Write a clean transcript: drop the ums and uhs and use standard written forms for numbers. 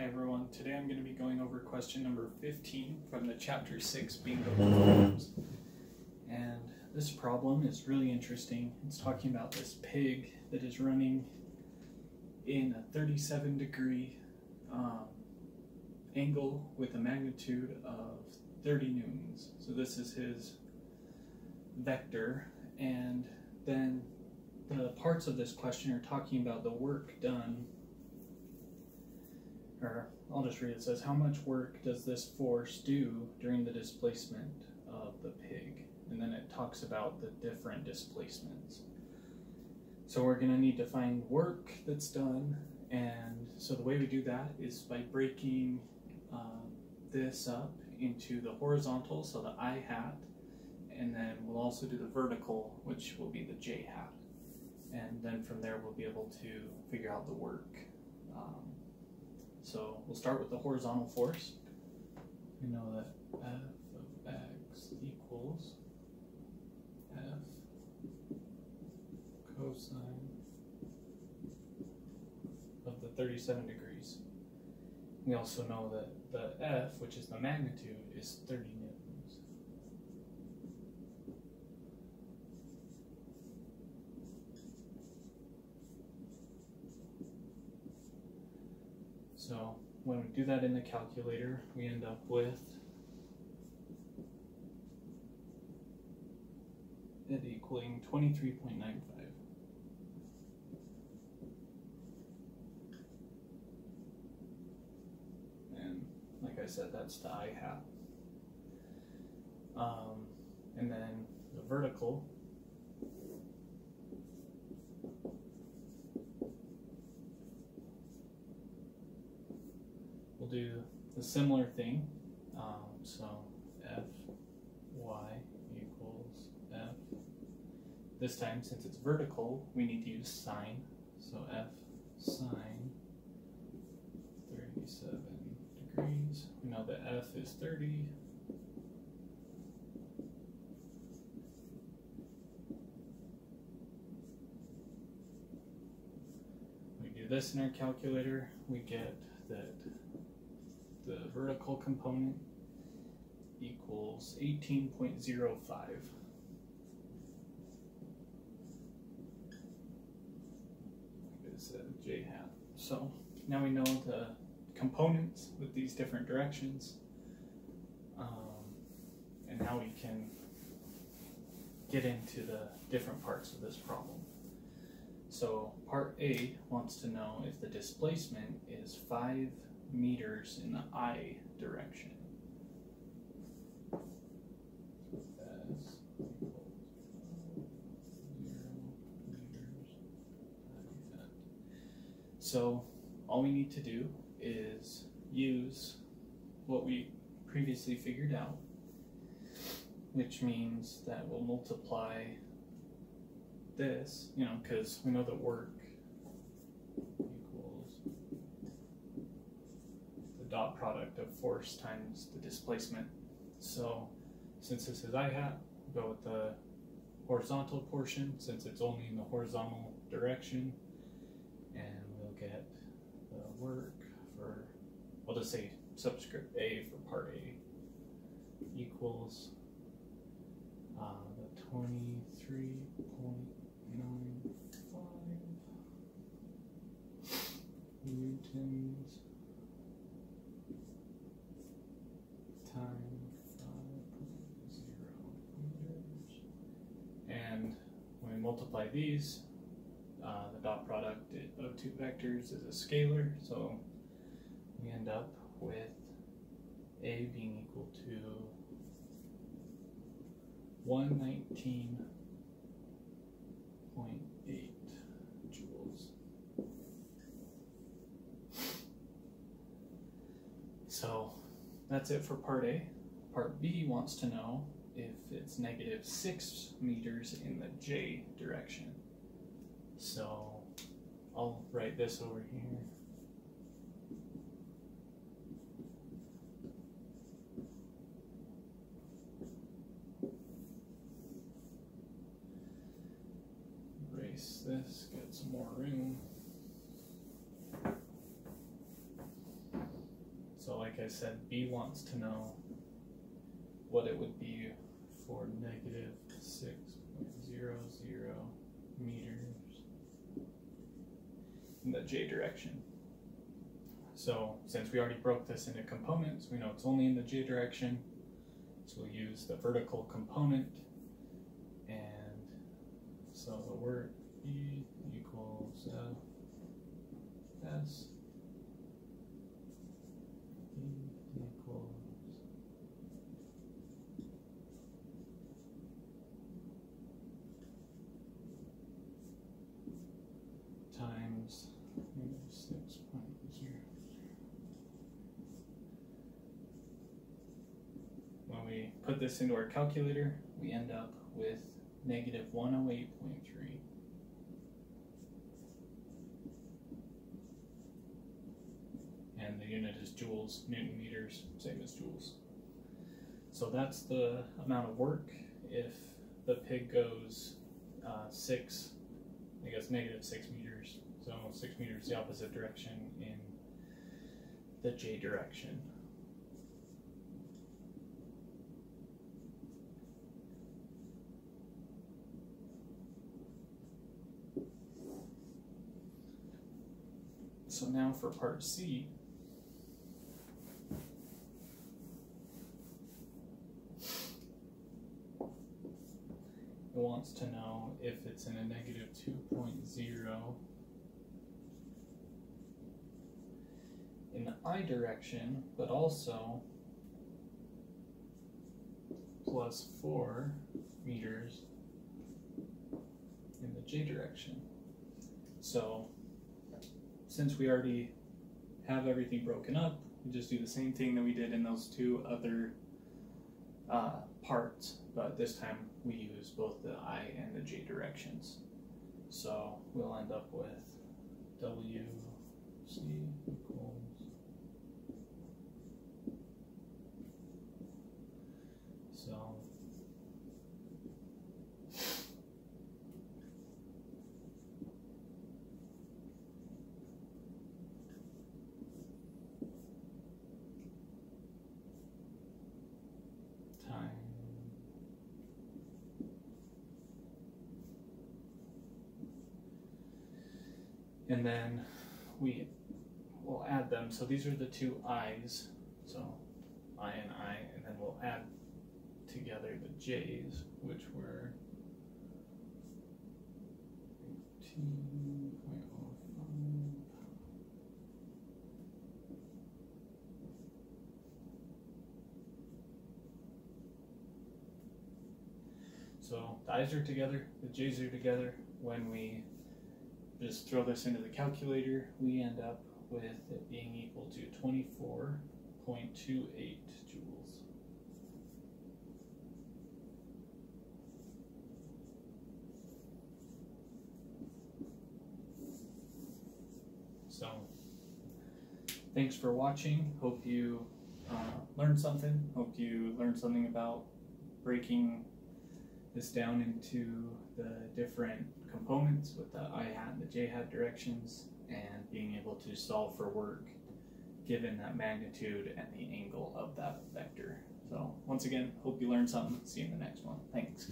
Hi everyone, today I'm going to be going over question number 15 from the chapter 6 bingo problems. And this problem is really interesting. It's talking about this pig that is running in a 37-degree angle with a magnitude of 30 newtons. So this is his vector, and then the parts of this question are talking about the work done. Or I'll just read it. It says, how much work does this force do during the displacement of the pig? And then it talks about the different displacements. So we're going to need to find work that's done, and so the way we do that is by breaking this up into the horizontal, so the I hat, and then we'll also do the vertical, which will be the J hat. And then from there we'll be able to figure out the work. So we'll start with the horizontal force. We know that F of x equals F cosine of the 37 degrees. We also know that the F, which is the magnitude, is 30 newtons. So when we do that in the calculator, we end up with it equaling 23.95. And like I said, that's the I hat. And then the vertical, we'll do the similar thing. So F y equals F. This time, since it's vertical, we need to use sine. So F sine 37 degrees. We know that F is 30. We do this in our calculator, we get that the vertical component equals 18.05. Is a J hat. So now we know the components with these different directions, and now we can get into the different parts of this problem. So part A wants to know if the displacement is 5 meters in the I direction. S equals 0 meters. So all we need to do is use what we previously figured out, which means that we'll multiply this, because we know that work equals the dot product of force times the displacement. So since this is I hat, we'll go with the horizontal portion since it's only in the horizontal direction, and we'll get the work for, I'll just say subscript A for part A equals the 23.95 newtons times 5.0 meters. And when we multiply these, the dot product of two vectors is a scalar, so we end up with A being equal to 119.8 joules. So that's it for part A. Part B wants to know if it's -6 meters in the J direction. So I'll write this over here. Erase this, get some more room. like I said, B wants to know what it would be for negative 6.00 meters in the J direction. So since we already broke this into components, we know it's only in the J direction. So we'll use the vertical component, and so the work E equals S equals times -6.0. When we put this into our calculator, we end up with negative 108.3. And the unit is joules, Newton meters, same as joules. So that's the amount of work if the pig goes negative 6 meters. So 6 meters the opposite direction in the J direction. So now for part C, it wants to know if it's in a negative 2.0 in the I direction, but also plus 4 meters in the J direction. So since we already have everything broken up, we just do the same thing that we did in those two other parts, but this time we use both the I and the J directions. So we'll end up with WC equals and then we will add them. So these are the two I's, so I, and then we'll add together the J's, which were 18.05. So the I's are together, the J's are together. When we just throw this into the calculator, we end up with it being equal to 24.28 joules. So, thanks for watching. Hope you learned something. Hope you learned something about breaking this down into the different components with the I hat and the J hat directions, and being able to solve for work given that magnitude and the angle of that vector. So once again, hope you learned something. See you in the next one. Thanks.